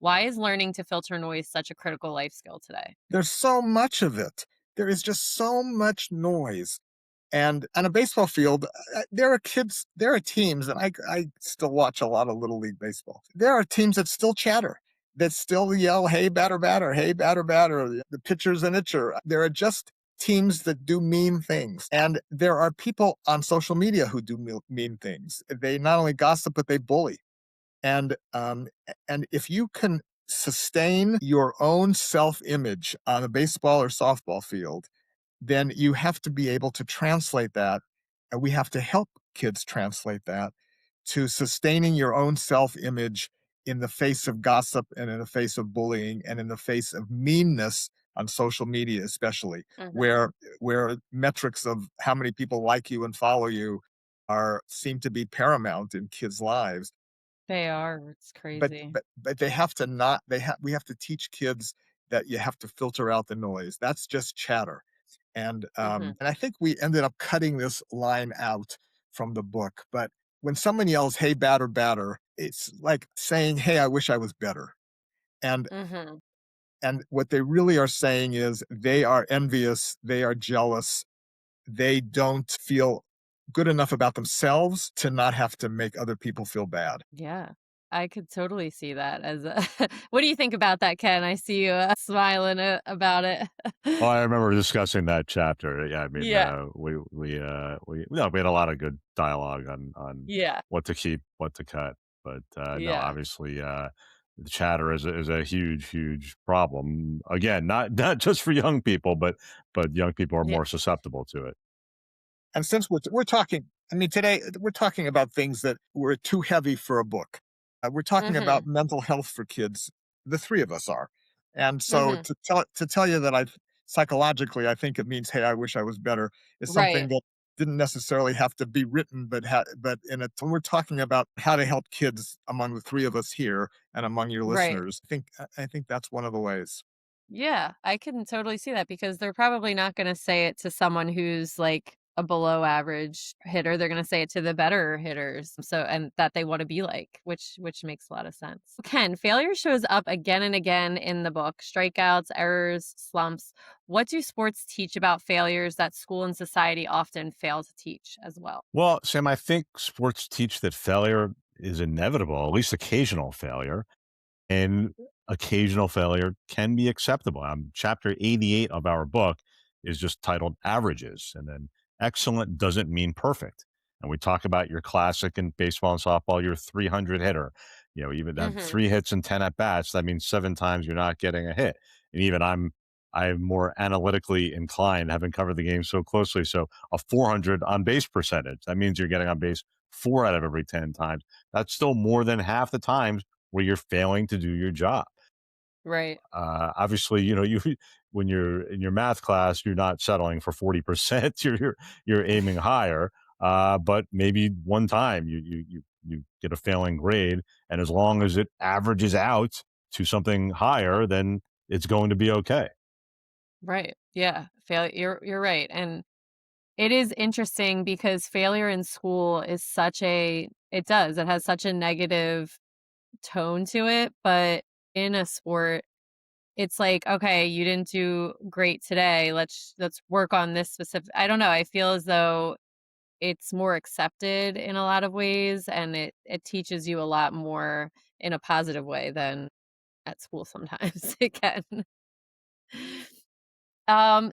Why is learning to filter noise such a critical life skill today? There's so much of it. There is just so much noise. And on a baseball field, there are kids, there are teams, and I still watch a lot of Little League baseball. There are teams that still chatter, that still yell, hey, batter, batter, hey, batter, batter. The pitcher's an itcher. There are just teams that do mean things. And there are people on social media who do mean things. They not only gossip, but they bully. And if you can sustain your own self-image on a baseball or softball field, then you have to be able to translate that, and we have to help kids translate that to sustaining your own self-image in the face of gossip and in the face of bullying and in the face of meanness on social media, especially Hmm. where metrics of how many people like you and follow you are seem to be paramount in kids' lives. They are. It's but crazy. but but they have to not they have we have to teach kids that you have to filter out the noise. That's just chatter. Hmm. And I think we ended up cutting this line out from the book. But when someone yells, "Hey, batter, batter," it's like saying, "Hey, I wish I was better." And Hmm. and what they really are saying is they are envious, they are jealous, they don't feel good enough about themselves to not have to make other people feel bad. Yeah. I could totally see that as a what do you think about that, Ken? I see you smiling about it. Oh, I remember discussing that chapter. Yeah, I mean, Yeah. no, we had a lot of good dialogue on Yeah. what to keep, what to cut. But no, Yeah. obviously, the chatter is a huge problem. Again, not just for young people, but young people are Yeah. more susceptible to it. And since we're talking, I mean, today we're talking about things that were too heavy for a book. We're talking about Mhm. mental health for kids. The three of us are, and so Mhm. to tell you that I psychologically I think it means, hey, I wish I was better, is something Right. that didn't necessarily have to be written, but we're talking about how to help kids among the three of us here and among your Right. listeners. I think that's one of the ways. Yeah, I can totally see that because they're probably not gonna say it to someone who's, like, a below average hitter, they're gonna say it to the better hitters, so and that they wanna be like, which makes a lot of sense. Ken, failure shows up again and again in the book, strikeouts, errors, slumps. What do sports teach about failures that school and society often fail to teach as well? Well, Sam, I think sports teach that failure is inevitable, at least occasional failure. And occasional failure can be acceptable. Chapter 88 of our book is just titled Averages. And then excellent doesn't mean perfect. And we talk about your classic in baseball and softball, your 300 hitter. Even Mhm. 3 hits and 10 at bats, that means 7 times you're not getting a hit. And even I'm more analytically inclined, having covered the game so closely. So a 400 on base percentage, that means you're getting on base 4 out of every 10 times. That's still more than half the times where you're failing to do your job. Right. Obviously, you when you're in your math class, you're not settling for 40%. You're aiming higher. But maybe one time you get a failing grade, and as long as it averages out to something higher, then it's going to be okay. Right. Yeah. You're right, and it is interesting because failure in school is it has such a negative tone to it, but in a sport, it's like, okay, you didn't do great today. Let's work on this specific. I don't know. I feel as though it's more accepted in a lot of ways and it teaches you a lot more in a positive way than at school sometimes it can.